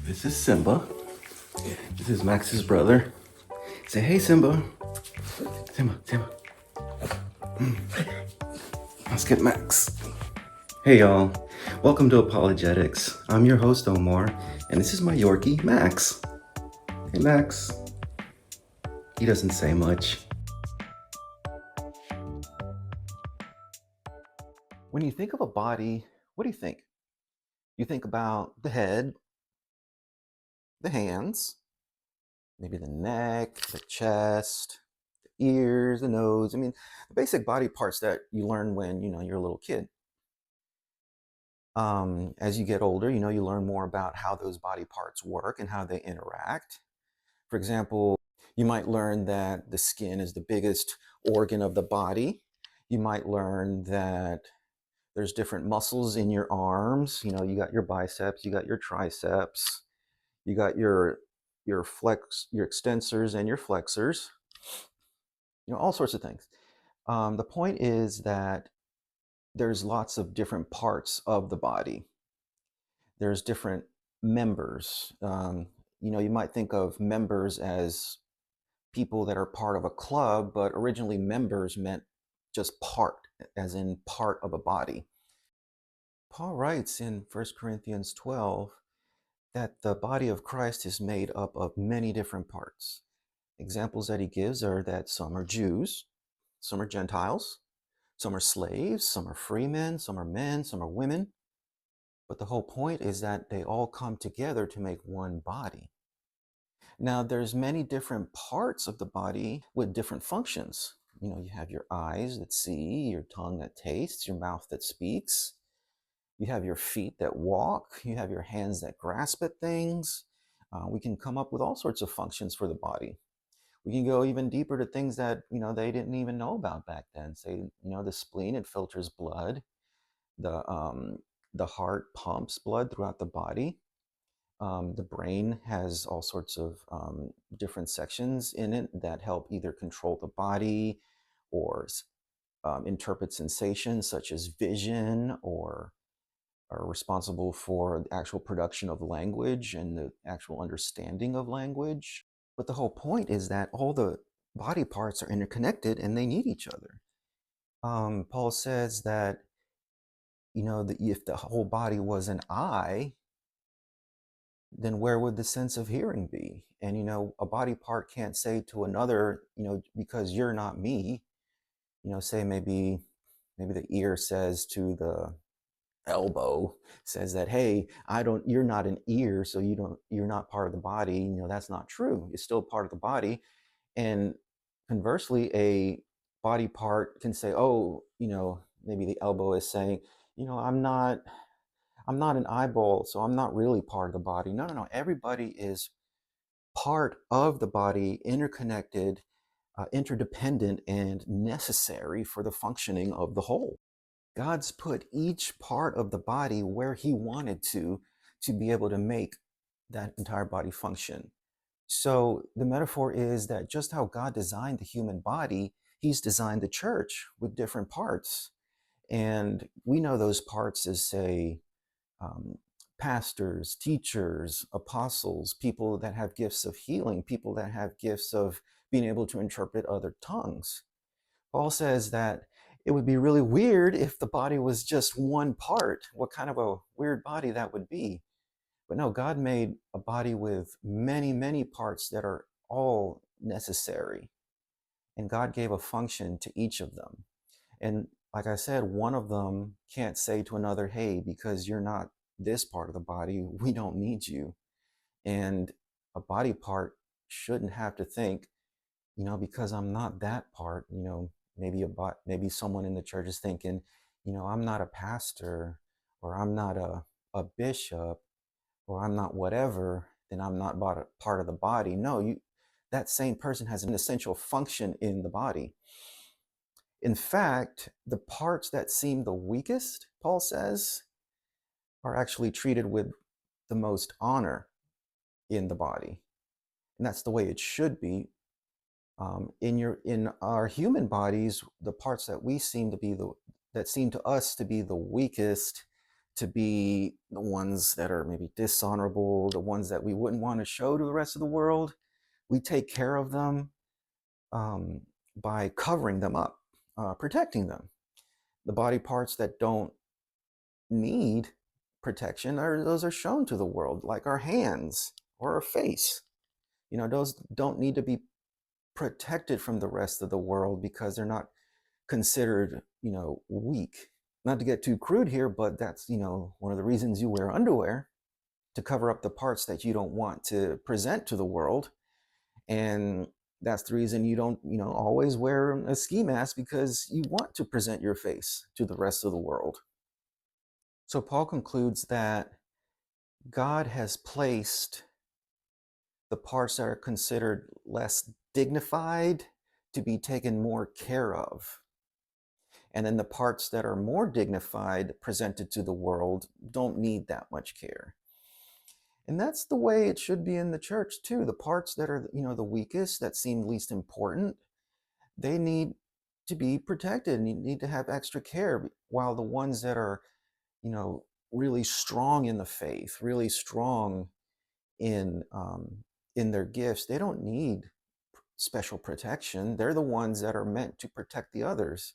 This is Simba. This is Max's brother. Say, hey, Simba. Simba. Let's get Max. Hey, y'all. Welcome to Apologetics. I'm your host, Omar, and this is my Yorkie, Max. Hey, Max. He doesn't say much. When you think of a body, what do you think? You think about the head, the hands, maybe the neck, the chest, the ears, the nose. I mean, the basic body parts that you learn when, you're a little kid. As you get older, you learn more about how those body parts work and how they interact. For example, you might learn that the skin is the biggest organ of the body. You might learn that there's different muscles in your arms. You got your biceps, you got your triceps, you got your extensors and your flexors. All sorts of things. The point is that there's lots of different parts of the body. There's different members. You might think of members as people that are part of a club, but originally members meant just part, as in part of a body. Paul writes in 1 Corinthians 12 that the body of Christ is made up of many different parts. Examples that he gives are that some are Jews, some are Gentiles, some are slaves, some are free men, some are women. But the whole point is that they all come together to make one body. Now, there's many different parts of the body with different functions. You have your eyes that see, your tongue that tastes, your mouth that speaks. You have your feet that walk. You have your hands that grasp at things. We can come up with all sorts of functions for the body. We can go even deeper to things that, they didn't even know about back then. Say, the spleen, it filters blood. The heart pumps blood throughout the body. The brain has all sorts of different sections in it that help either control the body or interpret sensations such as vision, or are responsible for the actual production of language and the actual understanding of language. But the whole point is that all the body parts are interconnected and they need each other. Paul says that, if the whole body was an eye, then where would the sense of hearing be? And, a body part can't say to another, because you're not me. Say maybe the ear says to the elbow, says that, hey, you're not an ear, so you're not part of the body. That's not true. It's still part of the body. And conversely, a body part can say, oh, maybe the elbow is saying, I'm not an eyeball, so I'm not really part of the body. No. Everybody is part of the body, interconnected, interdependent, and necessary for the functioning of the whole. God's put each part of the body where he wanted to be able to make that entire body function. So the metaphor is that just how God designed the human body, he's designed the church with different parts. And we know those parts as, say, pastors, teachers, apostles, people that have gifts of healing, people that have gifts of being able to interpret other tongues. Paul says that it would be really weird if the body was just one part. What kind of a weird body that would be. But no, God made a body with many, many parts that are all necessary. And God gave a function to each of them. And like I said, one of them can't say to another, hey, because you're not this part of the body, we don't need you. And a body part shouldn't have to think, because I'm not that part, maybe someone in the church is thinking, I'm not a pastor, or I'm not a bishop, or I'm not whatever, then I'm not part of the body. No, that same person has an essential function in the body. In fact, the parts that seem the weakest, Paul says, are actually treated with the most honor in the body. And that's the way it should be. In our human bodies, the parts that seem to us to be the weakest to be the ones that are maybe dishonorable, the ones that we wouldn't want to show to the rest of the world. We take care of them um, by covering them up, protecting them. The body parts that don't need protection are those are shown to the world, like our hands or our face. Those don't need to be protected from the rest of the world because they're not considered, weak. Not to get too crude here, but that's, one of the reasons you wear underwear, to cover up the parts that you don't want to present to the world. And that's the reason you don't, always wear a ski mask, because you want to present your face to the rest of the world. So Paul concludes that God has placed the parts that are considered less dignified to be taken more care of. And then the parts that are more dignified, presented to the world, don't need that much care. And that's the way it should be in the church too. The parts that are, the weakest, that seem least important, they need to be protected and you need to have extra care, while the ones that are, really strong in the faith, really strong in their gifts, they don't need special protection. They're the ones that are meant to protect the others.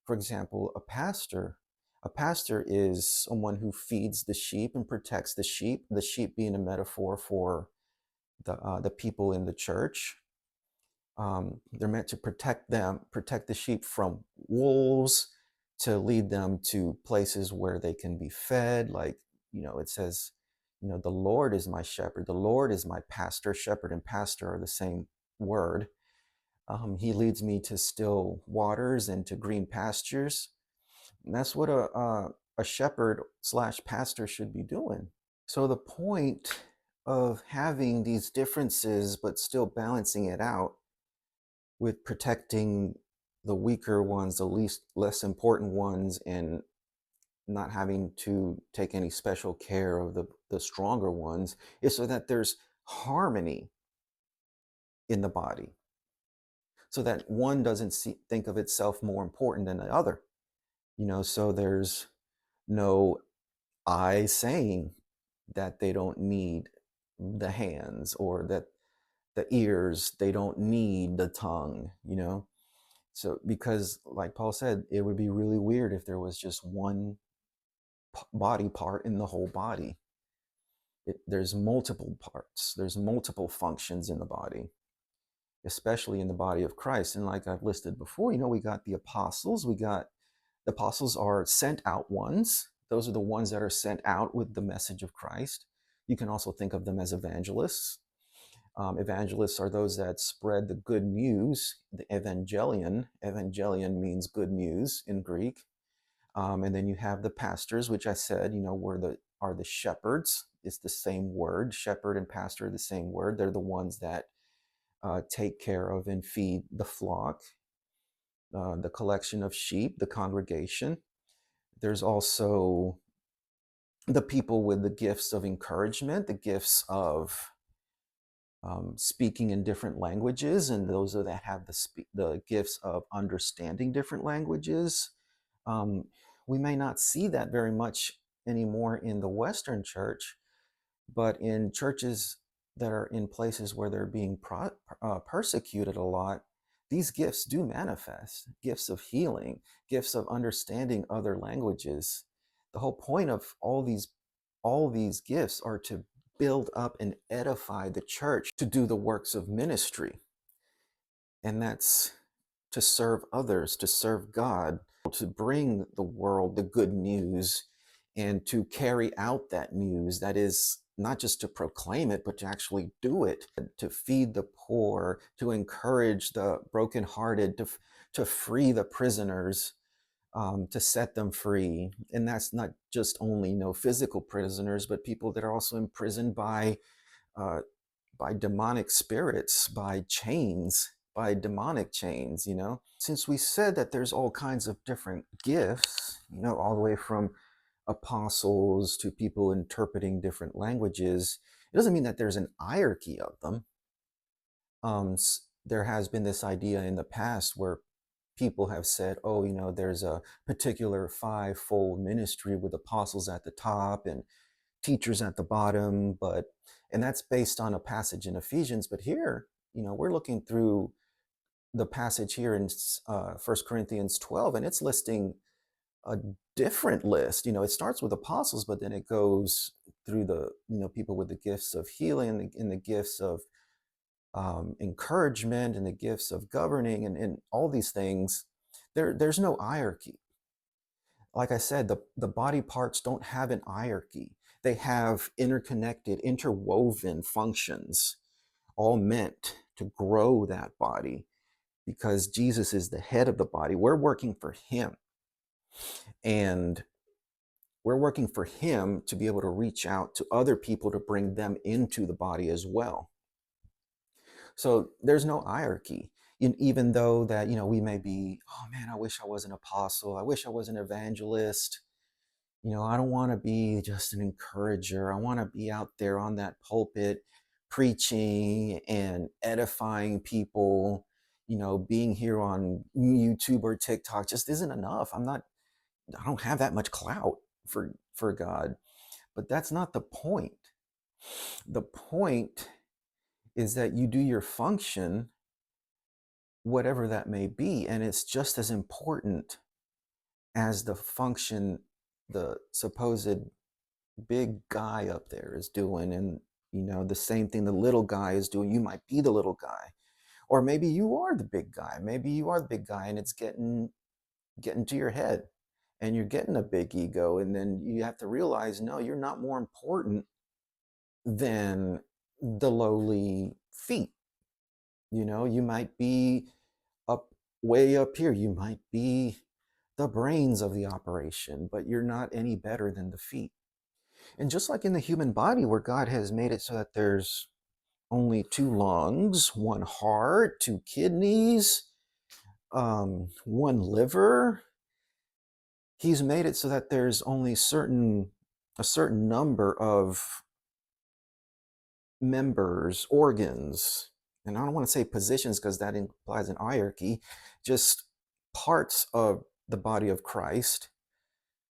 For example, a pastor. A pastor is someone who feeds the sheep and protects the sheep being a metaphor for the people in the church. They're meant to protect the sheep from wolves, to lead them to places where they can be fed. Like, it says, the Lord is my shepherd. The Lord is my pastor. Shepherd and pastor are the same word. He leads me to still waters and to green pastures. And that's what a shepherd / pastor should be doing. So the point of having these differences, but still balancing it out with protecting the weaker ones, the less important ones, and not having to take any special care of the stronger ones, is so that there's harmony in the body, so that one doesn't think of itself more important than the other. So there's no I saying that they don't need the hands, or that the ears, they don't need the tongue, So, because like Paul said, it would be really weird if there was just one body part in the whole body. There's multiple parts, there's multiple functions in the body, especially in the body of Christ. And like I've listed before, we got the apostles. The apostles are sent out ones. Those are the ones that are sent out with the message of Christ. You can also think of them as evangelists. Evangelists are those that spread the good news, the evangelion. Evangelion means good news in Greek. And then you have the pastors, which I said, are the shepherds. It's the same word. Shepherd and pastor are the same word. They're the ones that take care of and feed the flock, the collection of sheep, the congregation. There's also the people with the gifts of encouragement, the gifts of speaking in different languages, and those that have the gifts of understanding different languages. We may not see that very much anymore in the Western church, but in churches that are in places where they're being persecuted a lot, these gifts do manifest. Gifts of healing, gifts of understanding other languages. The whole point of all these gifts are to build up and edify the church, to do the works of ministry. And that's to serve others, to serve God, to bring the world the good news, and to carry out that news. That is not just to proclaim it, but to actually do it, to feed the poor, to encourage the brokenhearted, to free the prisoners, to set them free. And that's not just only physical prisoners, but people that are also imprisoned by demonic spirits, by chains, by demonic chains. Since we said that there's all kinds of different gifts, all the way from apostles to people interpreting different languages, it doesn't mean that there's an hierarchy of them. There has been this idea in the past where people have said, oh, there's a particular fivefold ministry with apostles at the top and teachers at the bottom, and that's based on a passage in Ephesians. But here, we're looking through the passage here in 1 Corinthians 12, and it's listing a different list. It starts with apostles, but then it goes through the, people with the gifts of healing and the gifts of encouragement and the gifts of governing and all these things. There's no hierarchy. Like I said, the body parts don't have an hierarchy. They have interconnected, interwoven functions, all meant to grow that body because Jesus is the head of the body. We're working for him. And we're working for him to be able to reach out to other people to bring them into the body as well. So there's no hierarchy. Even though that, we may be, oh man, I wish I was an apostle. I wish I was an evangelist. I don't want to be just an encourager. I want to be out there on that pulpit preaching and edifying people. Being here on YouTube or TikTok just isn't enough. I don't have that much clout for God. But that's not the point. The point is that you do your function, whatever that may be, and it's just as important as the function the supposed big guy up there is doing, and the same thing the little guy is doing. You might be the little guy, or maybe you are the big guy. Maybe you are the big guy and it's getting to your head and you're getting a big ego, and then you have to realize, no, you're not more important than the lowly feet. You might be way up here. You might be the brains of the operation, but you're not any better than the feet. And just like in the human body, where God has made it so that there's only 2 lungs, 1 heart, 2 kidneys, 1 liver, he's made it so that there's only a certain number of members, organs, and I don't want to say positions because that implies an hierarchy, just parts of the body of Christ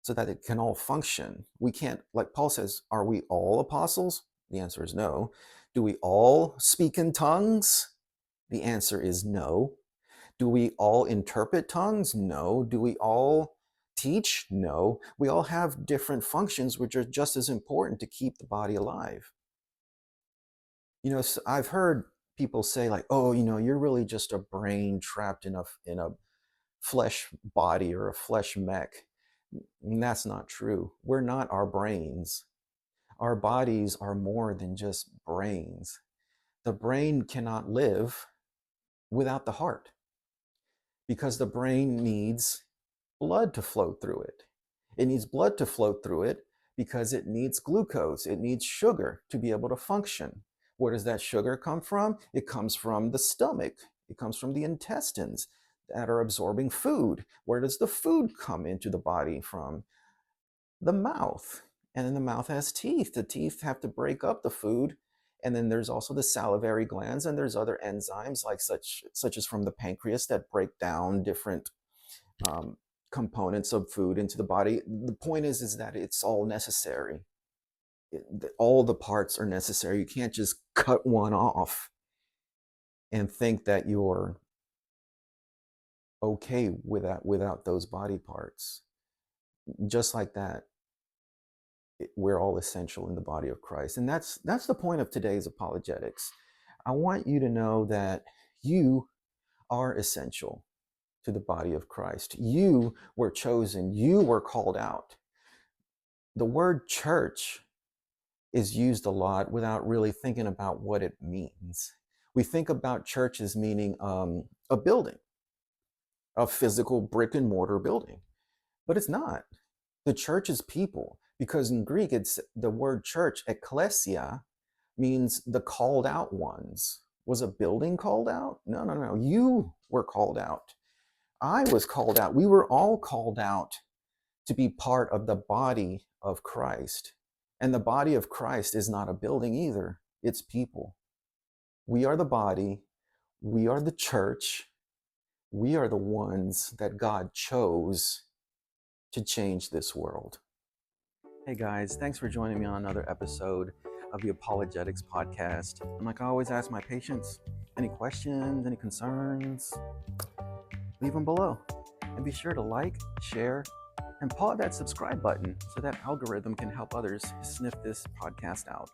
so that it can all function. We can't, like Paul says, are we all apostles? The answer is no. Do we all speak in tongues? The answer is no. Do we all interpret tongues? No. Do we all teach? No. We all have different functions which are just as important to keep the body alive. I've heard people say like, oh, you're really just a brain trapped in a flesh body or a flesh mech. And that's not true. We're not our brains. Our bodies are more than just brains. The brain cannot live without the heart because the brain needs blood to flow through it. It needs blood to flow through it because it needs glucose. It needs sugar to be able to function. Where does that sugar come from? It comes from the stomach. It comes from the intestines that are absorbing food. Where does the food come into the body from? The mouth. And then the mouth has teeth. The teeth have to break up the food. And then there's also the salivary glands, and there's other enzymes like such as from the pancreas that break down different components of food into the body. The point is that it's all necessary. All the parts are necessary. You can't just cut one off and think that you're okay without those body parts. Just like that, we're all essential in the body of Christ. And that's the point of today's apologetics. I want you to know that you are essential to the body of Christ. You were chosen. You were called out. The word church is used a lot without really thinking about what it means. We think about church as meaning a building, a physical brick and mortar building, but it's not. The church is people, because in Greek, it's the word church, ekklesia, means the called out ones. Was a building called out? No. You were called out. I was called out. We were all called out to be part of the body of Christ. And the body of Christ is not a building either. It's people. We are the body. We are the church. We are the ones that God chose to change this world. Hey guys, thanks for joining me on another episode of the Apologetics podcast. And like I always ask my patients, any questions, any concerns, leave them below. And be sure to like, share, and paw that subscribe button so that algorithm can help others sniff this podcast out.